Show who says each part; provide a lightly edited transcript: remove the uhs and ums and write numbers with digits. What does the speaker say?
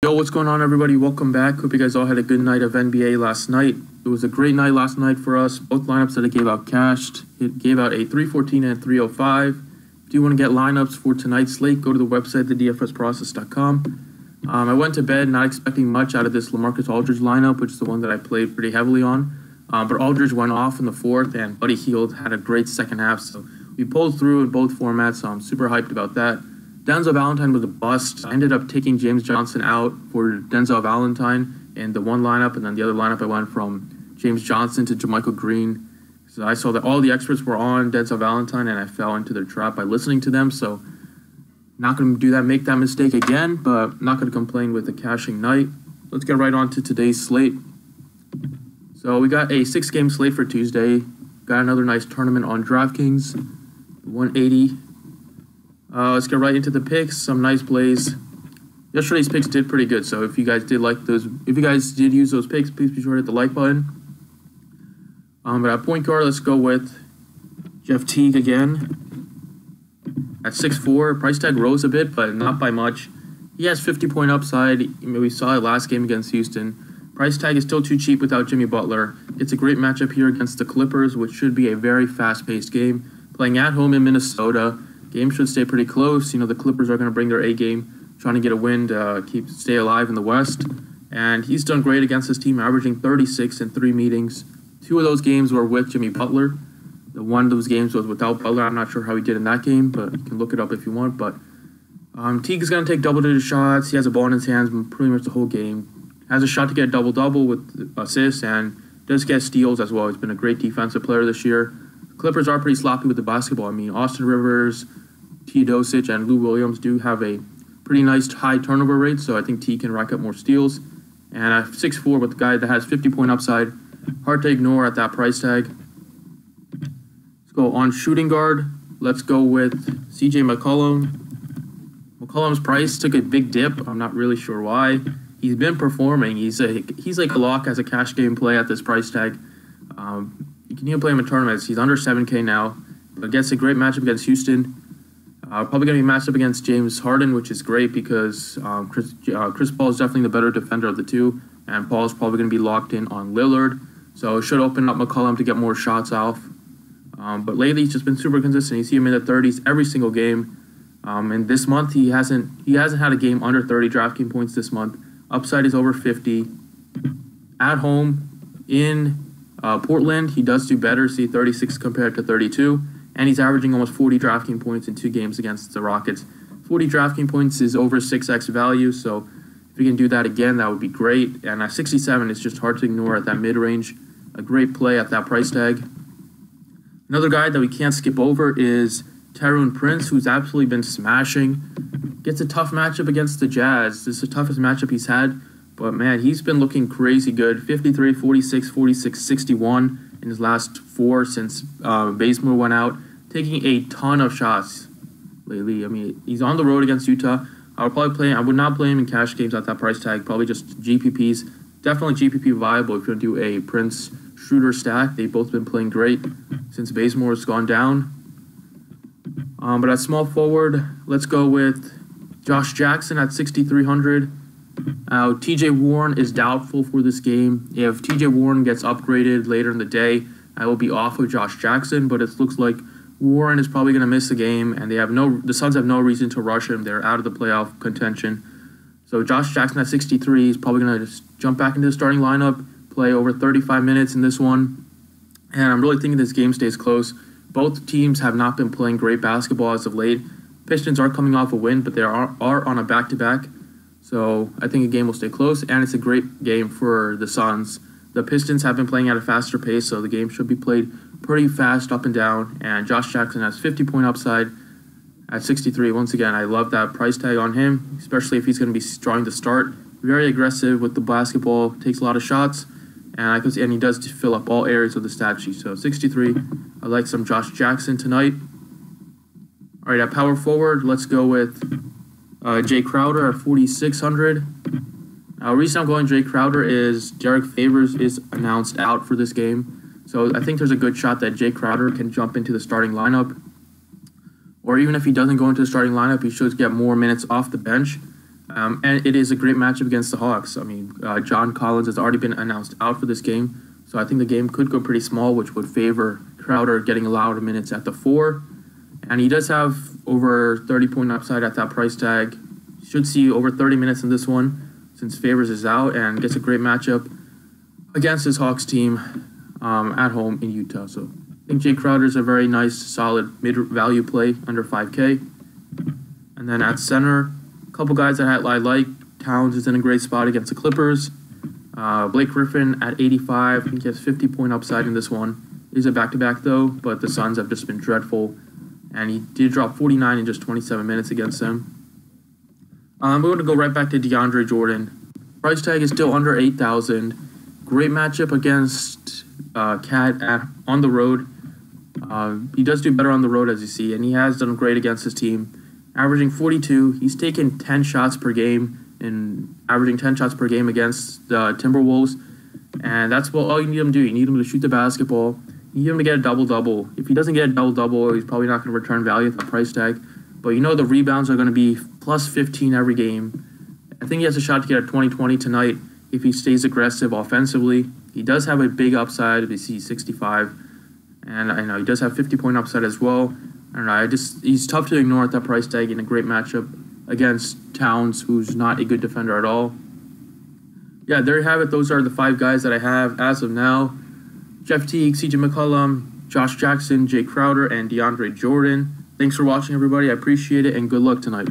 Speaker 1: Yo, what's going on, everybody? Welcome back. Hope you guys all had a good night of NBA last night. It was a great night last night for us. Both lineups that I gave out cashed. It gave out a 314 and a 305. If you want to get lineups for tonight's slate, go to the website, thedfsprocess.com. I went to bed not expecting much out of this LaMarcus Aldridge lineup, which is the one that I played pretty heavily on. But Aldridge went off in the fourth, and Buddy Hield had a great second half. So we pulled through in both formats, so I'm super hyped about that. Denzel Valentine was a bust. I ended up taking James Johnson out for Denzel Valentine in the one lineup, and then the other lineup I went from James Johnson to JaMychal Green. So I saw that all the experts were on Denzel Valentine, and I fell into their trap by listening to them. So not going to do that, make that mistake again, but not going to complain with a cashing night. Let's get right on to today's slate. So we got a 6-game slate for Tuesday. Got another nice tournament on DraftKings, 180. Let's get right into the picks. Some nice plays. Yesterday's picks did pretty good, so if you guys did like those, if you guys did use those picks, please be sure to hit the like button. But at point guard, let's go with Jeff Teague again. At 6'4", price tag rose a bit, but not by much. He has 50-point upside. We saw it last game against Houston. Price tag is still too cheap without Jimmy Butler. It's a great matchup here against the Clippers, which should be a very fast-paced game. Playing at home in Minnesota. Game should stay pretty close. You know, the Clippers are going to bring their A game, trying to get a win to stay alive in the West. And he's done great against his team, averaging 36 in 3 meetings. 2 of those games were with Jimmy Butler. The one of those games was without Butler. I'm not sure how he did in that game, but you can look it up if you want. But Teague is going to take double-digit shots. He has a ball in his hands pretty much the whole game. Has a shot to get a double-double with assists and does get steals as well. He's been a great defensive player this year. Clippers are pretty sloppy with the basketball. I mean, Austin Rivers, Teodosic, and Lou Williams do have a pretty nice high turnover rate, so I think T can rack up more steals. And at 6'4", with a guy that has 50-point upside, hard to ignore at that price tag. Let's go on shooting guard. Let's go with C.J. McCollum. McCollum's price took a big dip. I'm not really sure why. He's been performing. He's like a lock as a cash game play at this price tag. You can even play him in tournaments. He's under 7K now, but gets a great matchup against Houston. Probably going to be matched up against James Harden, which is great because Chris Paul is definitely the better defender of the two, and Paul is probably going to be locked in on Lillard. So it should open up McCollum to get more shots off. But lately, he's just been super consistent. You see him in the 30s every single game. And this month, he hasn't had a game under 30 DraftKings points this month. Upside is over 50. At home in Portland, he does do better. See 36 compared to 32. And he's averaging almost 40 DraftKings points in 2 games against the Rockets. 40 DraftKings points is over 6x value, so if you can do that again, that would be great. And at 67, it's just hard to ignore at that mid-range. A great play at that price tag. Another guy that we can't skip over is Taurean Prince, who's absolutely been smashing. Gets a tough matchup against the Jazz. This is the toughest matchup he's had. But, man, he's been looking crazy good. 53, 46, 46, 61 in his last 4 since Bazemore went out. Taking a ton of shots lately. I mean, he's on the road against Utah. I would not play him in cash games at that price tag. Probably just GPPs. Definitely GPP viable if you're going to do a Prince Schroeder stack. They've both been playing great since Bazemore has gone down. But at small forward, let's go with Josh Jackson at 6,300. TJ Warren is doubtful for this game. If TJ Warren gets upgraded later in the day, I will be off of Josh Jackson, but it looks like Warren is probably going to miss the game, and the Suns have no reason to rush him. They're out of the playoff contention. So Josh Jackson at 63 is probably going to just jump back into the starting lineup, play over 35 minutes in this one, and I'm really thinking this game stays close. Both teams have not been playing great basketball as of late. Pistons are coming off a win, but they are on a back-to-back. So I think the game will stay close, and it's a great game for the Suns. The Pistons have been playing at a faster pace, so the game should be played pretty fast up and down. And Josh Jackson has 50-point upside at 63. Once again, I love that price tag on him, especially if he's going to be trying to start. Very aggressive with the basketball, takes a lot of shots, and he does fill up all areas of the stat sheet. So 63, I like some Josh Jackson tonight. All right, at power forward, let's go with Jay Crowder at 4,600. The reason I'm going Jay Crowder is Derek Favors is announced out for this game. So I think there's a good shot that Jay Crowder can jump into the starting lineup. Or even if he doesn't go into the starting lineup, he should get more minutes off the bench. And it is a great matchup against the Hawks. I mean, John Collins has already been announced out for this game, so I think the game could go pretty small, which would favor Crowder getting a lot of minutes at the 4. And he does have over 30-point upside at that price tag. Should see over 30 minutes in this one since Favors is out and gets a great matchup against his Hawks team at home in Utah. So I think Jay Crowder is a very nice, solid mid-value play under 5K. And then at center, a couple guys that I like. Towns is in a great spot against the Clippers. Blake Griffin at 85. I think he has 50-point upside in this one. He's a back-to-back though, but the Suns have just been dreadful. And he did drop 49 in just 27 minutes against them. We're going to go right back to DeAndre Jordan. Price tag is still under 8,000. Great matchup against Cat on the road. He does do better on the road, as you see, and he has done great against his team. Averaging 42. He's taken 10 shots per game and averaging 10 shots per game against the Timberwolves. And that's all you need him to do. You need him to shoot the basketball. You need him to get a double-double. If he doesn't get a double-double, he's probably not going to return value at the price tag. But you know the rebounds are going to be plus 15 every game. I think he has a shot to get a 20-20 tonight if he stays aggressive offensively. He does have a big upside if he sees 65. And I know he does have 50-point upside as well. I don't know. He's tough to ignore at that price tag in a great matchup against Towns, who's not a good defender at all. Yeah, there you have it. Those are the 5 guys that I have as of now. Jeff Teague, CJ McCollum, Josh Jackson, Jay Crowder, and DeAndre Jordan. Thanks for watching, everybody. I appreciate it, and good luck tonight.